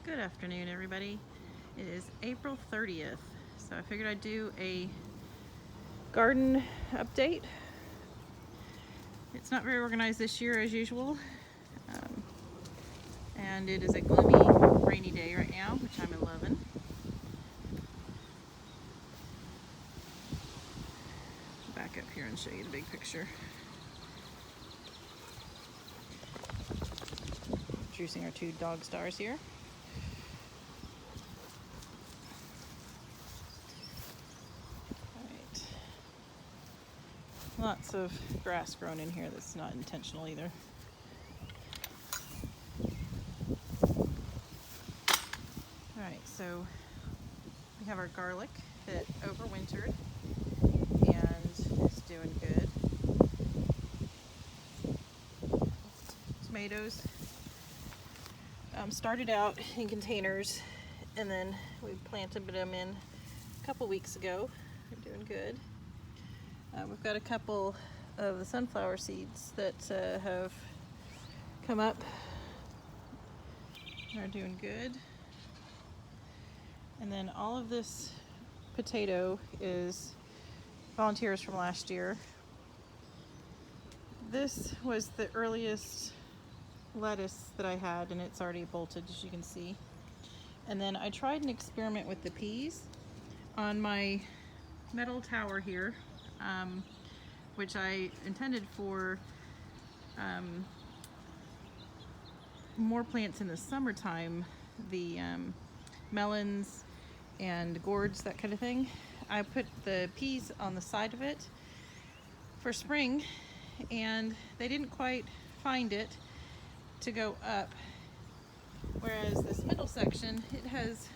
Good afternoon, everybody. It is April 30th, so I figured I'd do a garden update. It's not very organized this year as usual, and it is a gloomy, rainy day right now, which I'm loving. Back up here and show you the big picture. Introducing our two dog stars here. Lots of grass grown in here that's not intentional either. Alright, so we have our garlic that overwintered and is doing good. Tomatoes started out in containers and then we planted them in a couple weeks ago. They're doing good. We've got a couple of the sunflower seeds that have come up and are doing good. And then all of this potato is volunteers from last year. This was the earliest lettuce that I had, and it's already bolted, as you can see. And then I tried an experiment with the peas on my metal tower here. Which I intended for more plants in the summertime, the melons and gourds, that kind of thing. I put the peas on the side of it for spring, and they didn't quite find it to go up, whereas this middle section, it has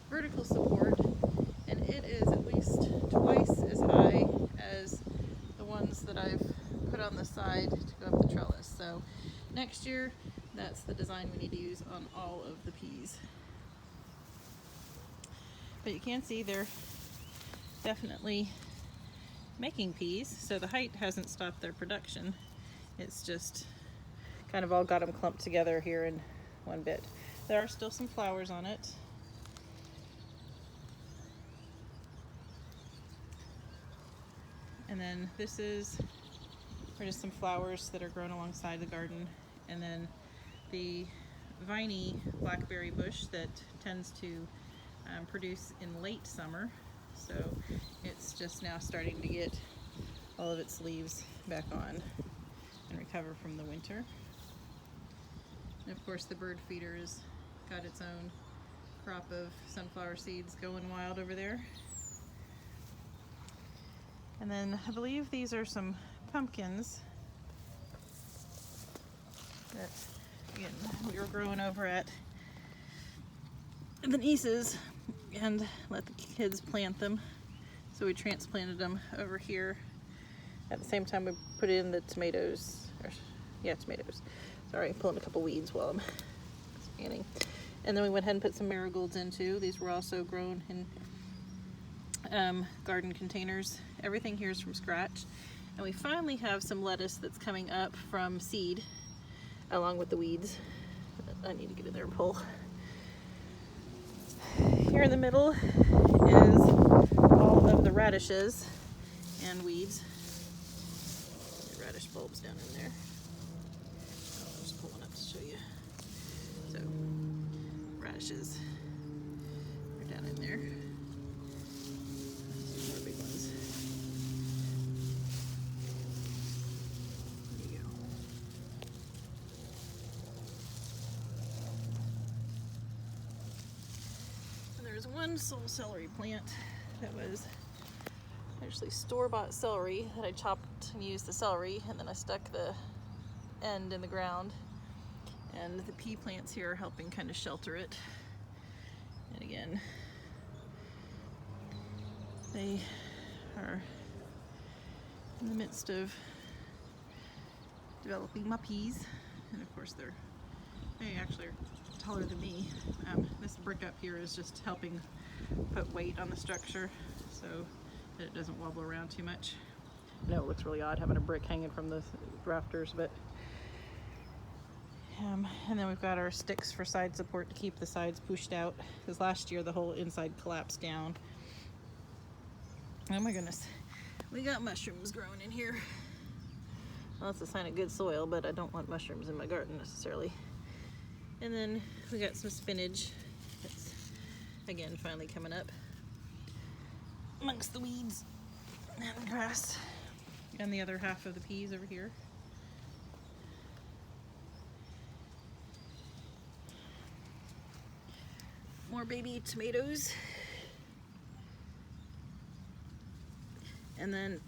vertical support, and it is at least twice as high as the ones that I've put on the side to go up the trellis. So next year, that's the design we need to use on all of the peas. But you can see they're definitely making peas, so the height hasn't stopped their production. It's just kind of all got them clumped together here in one bit. There are still some flowers on it. And then this are just some flowers that are grown alongside the garden. And then the viney blackberry bush that tends to produce in late summer. So it's just now starting to get all of its leaves back on and recover from the winter. And of course the bird feeder has got its own crop of sunflower seeds going wild over there. And then I believe these are some pumpkins that, again, we were growing over at the nieces and let the kids plant them. So we transplanted them over here. At the same time we put in the tomatoes, tomatoes. Sorry, pulling a couple weeds while I'm scanning. And then we went ahead and put some marigolds in too. These were also grown in garden containers. Everything here is from scratch, and we finally have some lettuce that's coming up from seed along with the weeds. I need to get in there and pull. Here in the middle is all of the radishes and weeds. The radish bulbs down in there. I'll just pull one up to show you. So radishes are down in there. There's one soul celery plant that was actually store-bought celery that I chopped and used the celery, and then I stuck the end in the ground, and the pea plants here are helping kind of shelter it. And again, they are in the midst of developing my peas, and of course they actually are taller than me. This brick up here is just helping put weight on the structure so that it doesn't wobble around too much. I know it looks really odd having a brick hanging from the rafters, but And then we've got our sticks for side support to keep the sides pushed out, because last year the whole inside collapsed down. Oh my goodness, we got mushrooms growing in here. Well, that's a sign of good soil, but I don't want mushrooms in my garden necessarily. And then we got some spinach that's, again, finally coming up amongst the weeds and grass. And the other half of the peas over here. More baby tomatoes. And then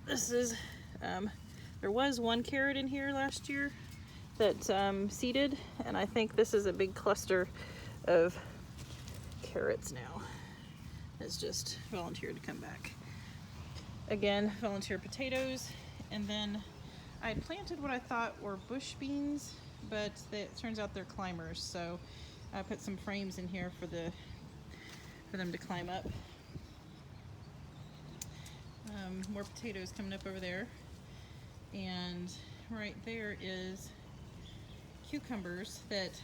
this is, there was one carrot in here last year that seeded, and I think this is a big cluster of carrots now. It's just volunteered to come back. Again, volunteer potatoes, and then I had planted what I thought were bush beans, but it turns out they're climbers, so I put some frames in here for them to climb up. More potatoes coming up over there, and right there is cucumbers that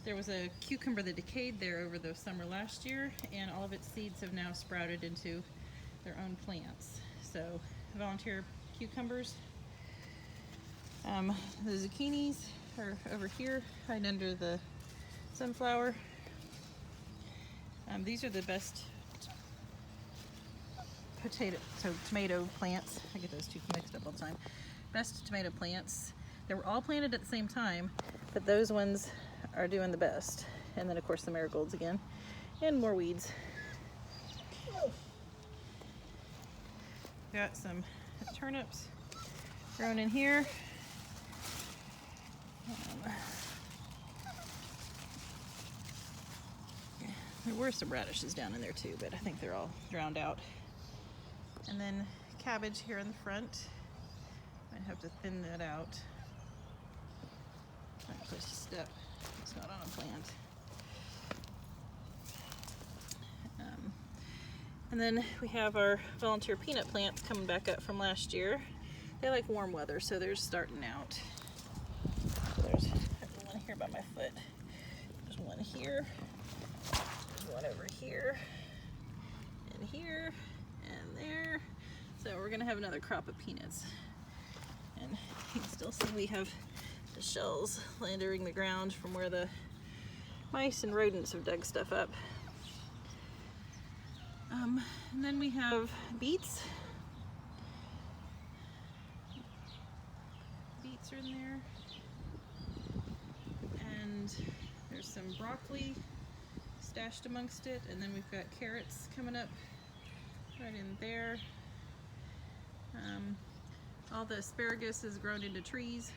there was a cucumber that decayed there over the summer last year, and all of its seeds have now sprouted into their own plants. So volunteer cucumbers. The zucchinis are over here right under the sunflower. These are the best tomato plants. I get those two mixed up all the time. Best tomato plants. They were all planted at the same time, but those ones are doing the best. And then of course the marigolds again, and more weeds. Got some turnips grown in here. There were some radishes down in there too, but I think they're all drowned out. And then cabbage here in the front. Might have to thin that out. Right place to step. It's not on a plant. And then we have our volunteer peanut plants coming back up from last year. They like warm weather, so they're starting out. So there's one here by my foot. There's one here. There's one over here. And here. And there. So we're gonna have another crop of peanuts. And you can still see we have the shells littering the ground from where the mice and rodents have dug stuff up. And then we have beets. Beets are in there. And there's some broccoli stashed amongst it. And then we've got carrots coming up right in there. All the asparagus is grown into trees.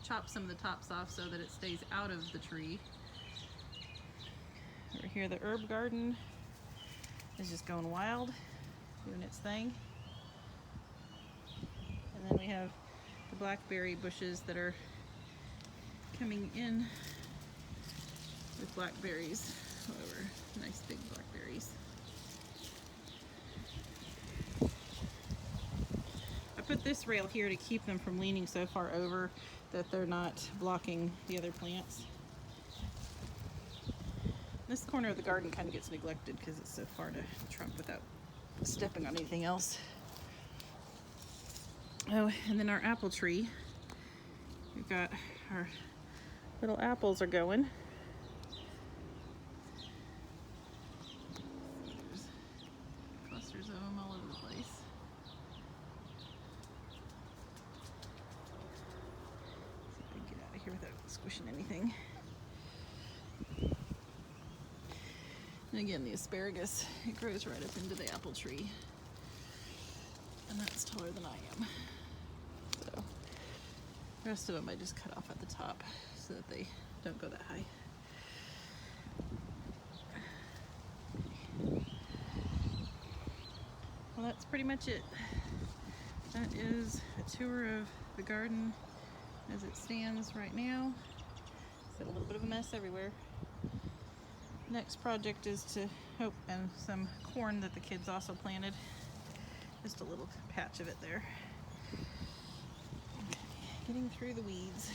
Chop some of the tops off so that it stays out of the tree. Over here the herb garden is just going wild, doing its thing. And then we have the blackberry bushes that are coming in with blackberries all over. Nice big blackberries. I put this rail here to keep them from leaning so far over that they're not blocking the other plants. This corner of the garden kind of gets neglected because it's so far to trump without stepping on anything else. Oh, and then our apple tree. We've got our little apples are going. There's clusters of them all over the place. See if I can get out of here without squishing anything. And again, the asparagus, it grows right up into the apple tree. And that's taller than I am. So the rest of them I just cut off at the top so that they don't go that high. Well, that's pretty much it. That is a tour of the garden as it stands right now. It's a little bit of a mess everywhere. Next project is to, and some corn that the kids also planted. Just a little patch of it there. Okay, getting through the weeds.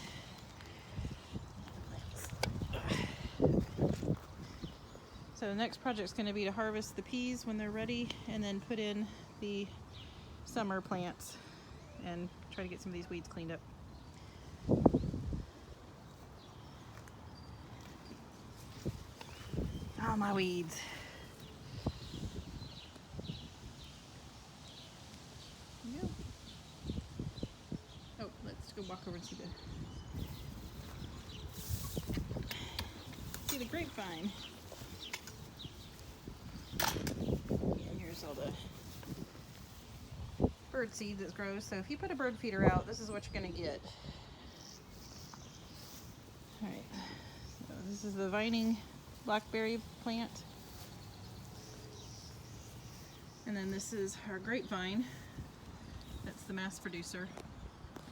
So the next project is going to be to harvest the peas when they're ready and then put in the summer plants and try to get some of these weeds cleaned up. Oh, my weeds. Yep. Oh, let's go walk over and see the grapevine. And here's all the bird seed that grows. So if you put a bird feeder out, this is what you're going to get. Alright, so this is the vining blackberry plant. And then this is our grapevine. That's the mass producer.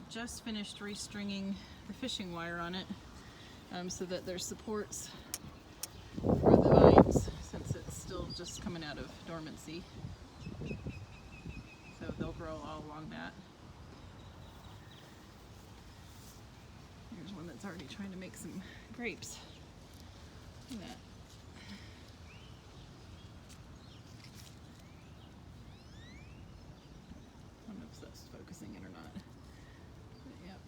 Just finished restringing the fishing wire on it so that there's supports for the vines since it's still just coming out of dormancy. So they'll grow all along that. Here's one that's already trying to make some grapes. Look at that. I don't know if that's focusing it or not. But yep,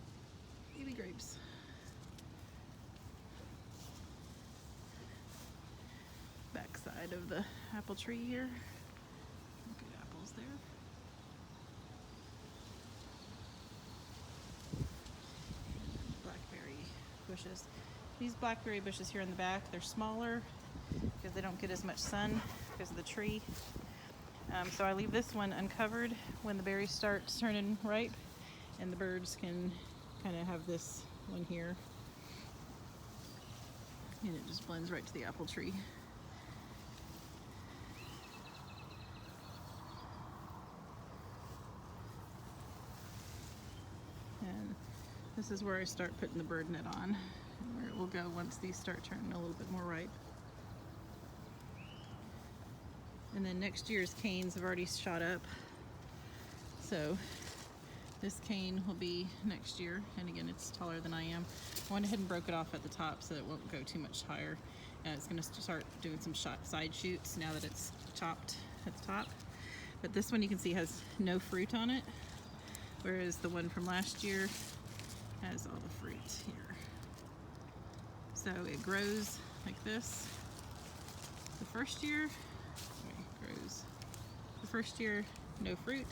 baby grapes. Backside of the apple tree here. Good apples there. Blackberry bushes. These blackberry bushes here in the back, they're smaller because they don't get as much sun because of the tree. So I leave this one uncovered when the berries start turning ripe, and the birds can kind of have this one here. And it just blends right to the apple tree. And this is where I start putting the bird net on, and where it will go once these start turning a little bit more ripe. And then next year's canes have already shot up. So this cane will be next year, and again, it's taller than I am. I went ahead and broke it off at the top so it won't go too much higher. It's going to start doing some side shoots now that it's chopped at the top. But this one you can see has no fruit on it, whereas the one from last year has all the fruit here. So it grows like this. The first year, no fruit,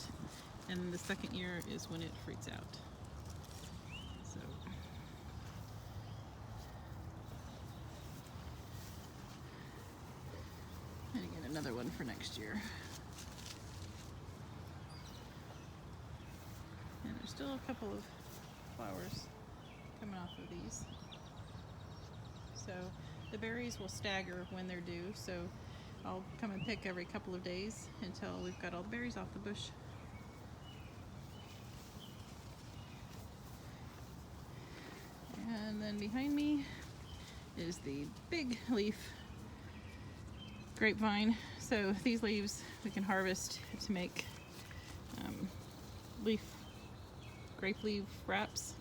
and the second year is when it fruits out. So and again, another one for next year. And there's still a couple of flowers coming off of these. So the berries will stagger when they're due, so I'll come and pick every couple of days until we've got all the berries off the bush. And then behind me is the big leaf grapevine. So these leaves we can harvest to make grape leaf wraps.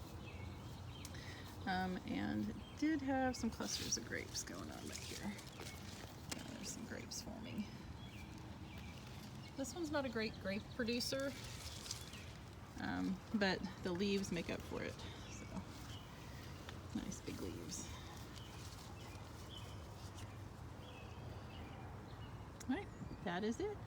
And it did have some clusters of grapes going on back here. There's some grapes forming. This one's not a great grape producer, but the leaves make up for it. So nice big leaves. All right, that is it.